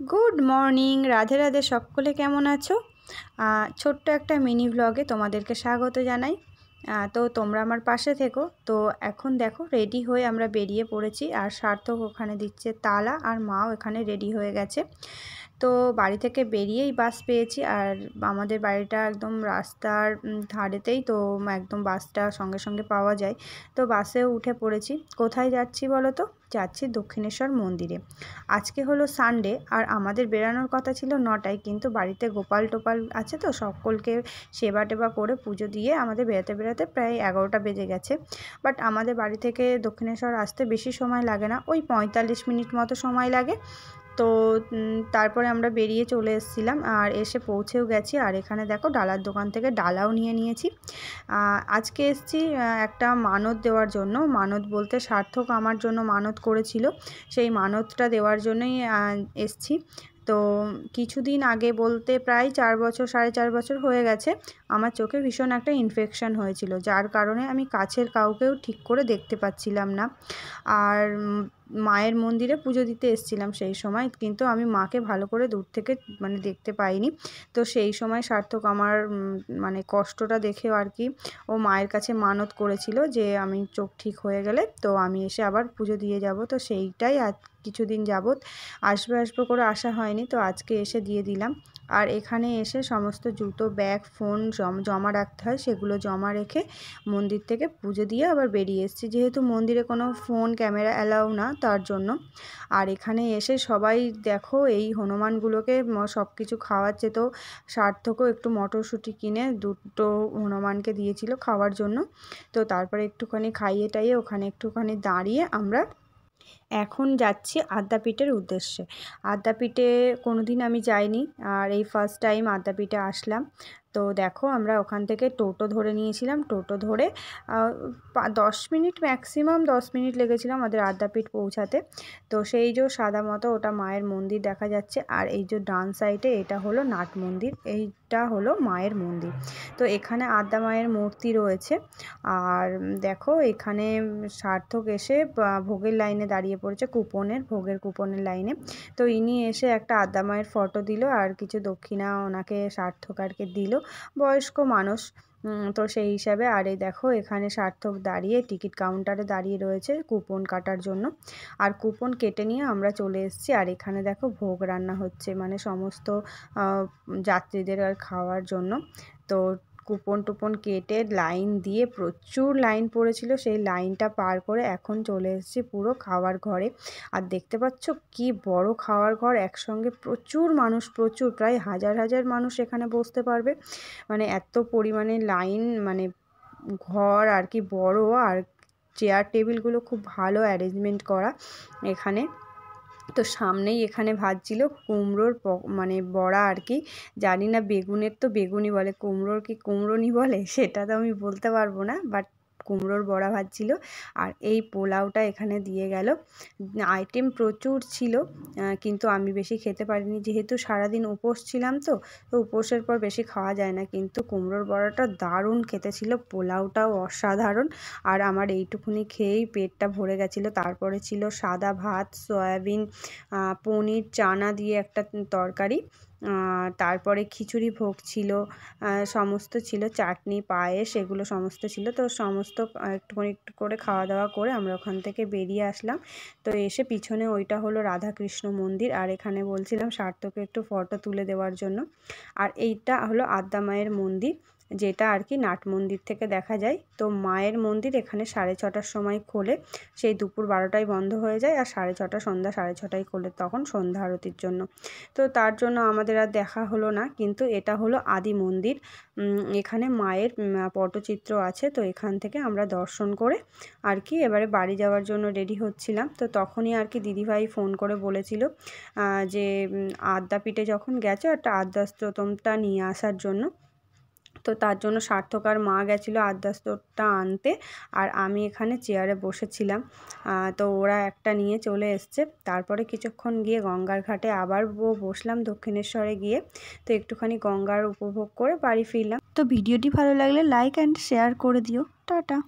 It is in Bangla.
Good morning, Radhe Radhe. সকলে কেমন আছো? ছোট্ট একটা মিনি ব্লগে তোমাদেরকে স্বাগত জানাই। তো তোমরা আমার পাশে থেকো। তো এখন দেখো রেডি হয়ে আমরা বেরিয়ে পড়েছি, আর সার্থক ওখানে দিচ্ছে তালা, আর মাও এখানে রেডি হয়ে গেছে। তো বাড়ি থেকে বেরিয়েই বাস পেয়েছি, আর আমাদের বাড়িটা একদম রাস্তার ধারেতেই, তো একদম বাসটা সঙ্গে সঙ্গে পাওয়া যায়। তো বাসেও উঠে পড়েছি। কোথায় যাচ্ছি বলো তো? যাচ্ছি দক্ষিণেশ্বর মন্দিরে। আজকে হলো সানডে, আর আমাদের বেরানোর কথা ছিল 9টায়, কিন্তু বাড়িতে গোপাল টোপাল আছে, তো সকলকে সেবা টেবা করে পুজো দিয়ে আমাদের বেরাতে বেরাতে প্রায় 11টা বেজে গেছে। বাট আমাদের বাড়ি থেকে দক্ষিণেশ্বর আসতে বেশি সময় লাগে না, ওই 45 মিনিট মতো সময় লাগে। তো তারপরে আমরা বেরিয়ে চলে এসেছিলাম, আর এসে পৌঁছেও গেছি। আর এখানে দেখো ডালার দোকান থেকে ডালাও নিয়ে নিয়েছি। আজকে এসেছি একটা মানত দেওয়ার জন্য। মানত বলতে সার্থক আমার জন্য মানত করেছিল, সেই মানতটা দেওয়ার জন্যই এসেছি। তো কিছুদিন আগে বলতে প্রায় 4 বছর 4.5 বছর হয়ে গেছে, আমার চোখে ভীষণ একটা ইনফেকশান হয়েছিল, যার কারণে আমি কাছের কাউকেও ঠিক করে দেখতে পাচ্ছিলাম না। আর মায়ের মন্দিরে পুজো দিতে এসেছিলাম সেই সময়, কিন্তু আমি মাকে ভালো করে দূর থেকে দেখতে পাইনি। তো সেই সময় সার্থক আমার মানে কষ্টটা দেখেও আর কি, ও মায়ের কাছে মানত করেছিল যে আমি চোখ ঠিক হয়ে গেলে তো আমি এসে আবার পুজো দিয়ে যাব। তো সেইটাই আজ কিছুদিন যাবত আসবো করে আসা হয়নি, তো আজকে এসে দিয়ে দিলাম। আর এখানে এসে সমস্ত জুতো, ব্যাগ, ফোন জমা রাখতে হয়, সেগুলো জমা রেখে মন্দির থেকে পুজো দিয়ে আবার বেরিয়ে এসেছি, যেহেতু মন্দিরে কোনো ফোন ক্যামেরা অ্যালাউ না, তার জন্য। আর এখানে এসে সবাই দেখো এই হনুমানগুলোকে সব কিছু খাওয়াচ্ছে। তো সার্থকও একটু মটরশুঁটি কিনে দুটো হনুমানকে দিয়েছিল খাওয়ার জন্য। তো তারপরে একটুখানি খাইয়ে টাইয়ে ওখানে একটুখানি দাঁড়িয়ে আমরা এখন যাচ্ছি আদ্যাপীঠের উদ্দেশ্যে। আদ্যাপীঠে কোনোদিন আমি যাইনি, আর এই ফার্স্ট টাইম আদ্যাপীঠে আসলাম। তো দেখো আমরা ওখান থেকে টোটো ধরে নিয়েছিলাম। টোটো ধরে 10 মিনিট, ম্যাক্সিমাম 10 মিনিট লেগেছিল আমাদের আদ্যাপীঠ পৌঁছাতে। তো সেই যে সাদা মতো ওটা মায়ের মন্দির দেখা যাচ্ছে, আর এই যে ডান সাইডে এটা হলো নাট মন্দির, এইটা হলো মায়ের মন্দির। তো এখানে আদ্যা মায়ের মূর্তি রয়েছে। আর দেখো এখানে সার্থক এসে ভোগের লাইনে দাঁড়িয়ে পড়েছে, ভোগের কুপনের লাইনে। তো ইনি এসে একটা আদ্যা মায়ের ফটো দিল, আর কিছু দক্ষিণা ওনাকে সার্থক আর কি দিল, বয়স্ক মানুষ। তো সেই হিসাবে। আর এই দেখো এখানে সার্থক দাঁড়িয়ে টিকিট কাউন্টারে দাঁড়িয়ে রয়েছে কুপন কাটার জন্য, আর কুপন কেটে নিয়ে আমরা চলে এসেছি। আর এখানে দেখো ভোগ রান্না হচ্ছে, মানে সমস্ত যাত্রীদের আর খাওয়ার জন্য। তো কুপন টুপন কেটে লাইন দিয়ে, প্রচুর লাইন পড়েছিল, সেই লাইনটা পার করে এখন চলে এসেছি পুরো খাওয়ার ঘরে। আর দেখতে পাচ্ছ কি বড় খাওয়ার ঘর, একসঙ্গে প্রচুর মানুষ, প্রচুর, প্রায় হাজার হাজার মানুষ এখানে বসতে পারবে, মানে এত পরিমাণে লাইন, মানে ঘর আর কি বড়। আর চেয়ার টেবিলগুলো খুব ভালো অ্যারেঞ্জমেন্ট করা এখানে। তো সামনেই এখানে ভাজছিল কুমড়োর মানে বড়া আর কি, জানি না বেগুনের তো বেগুনি বলে, কুমড়োর কি কুমড়োনি বলে সেটা তো আমি বলতে পারবো না, বাট কুমড়োর বড়া ভাজছিল। আর এই পোলাওটা এখানে দিয়ে গেল। আইটেম প্রচুর ছিল, কিন্তু আমি বেশি খেতে পারিনি, যেহেতু সারাদিন উপোস ছিলাম। তো উপোসের পর বেশি খাওয়া যায় না, কিন্তু কুমড়োর বড়াটা দারুণ খেতে ছিল, পোলাওটাও অসাধারণ। আর আমার এইটুকুনি খেয়েই পেটটা ভরে গেছিলো। তারপরে ছিল সাদা ভাত, সয়াবিন, পনির, চানা দিয়ে একটা তরকারি, তারপরে খিচুড়ি ভোগ ছিল, সমস্ত ছিল, চাটনি, পায়েস, এগুলো সমস্ত ছিল। তো সমস্ত একটু করে খাওয়া দাওয়া করে আমরা ওখান থেকে বেরিয়ে আসলাম। তো এসে পিছনে ওইটা হলো রাধাকৃষ্ণ মন্দির, আর এখানে বলছিলাম সার্থকে একটু ফটো তুলে দেওয়ার জন্য। আর এইটা হলো আদ্যা মায়ের মন্দির, যেটা আর কি নাট মন্দির থেকে দেখা যায়। তো মায়ের মন্দির এখানে 6:30টার সময় খোলে, সেই দুপুর 12টায় বন্ধ হয়ে যায়, আর 6:30, সন্ধ্যা 6:30টায় খোলে, তখন সন্ধ্যা আরতির জন্য। তো তার জন্য আমাদের আর দেখা হলো না, কিন্তু এটা হলো আদি মন্দির। এখানে মায়ের পটচিত্র আছে। তো এখান থেকে আমরা দর্শন করে আর কি এবারে বাড়ি যাওয়ার জন্য রেডি হচ্ছিলাম। তো তখনই আর কি দিদিভাই ফোন করে বলেছিল যে আদ্যাপীঠে যখন গেছো একটা আদ্যাস্তোত্রমটা নিয়ে আসার জন্য। তো তার জন্য সার্থক আর মা গেছিলো আদ্যাস্তরটা আনতে, আর আমি এখানে চেয়ারে বসেছিলাম। তো ওরা একটা নিয়ে চলে এসছে। তারপরে কিছুক্ষণ গিয়ে গঙ্গার ঘাটে আবার বসলাম দক্ষিণেশ্বরে গিয়ে। তো একটুখানি গঙ্গার উপভোগ করে বাড়ি ফিরলাম। তো ভিডিওটি ভালো লাগলে লাইক অ্যান্ড শেয়ার করে দিও। টাটা।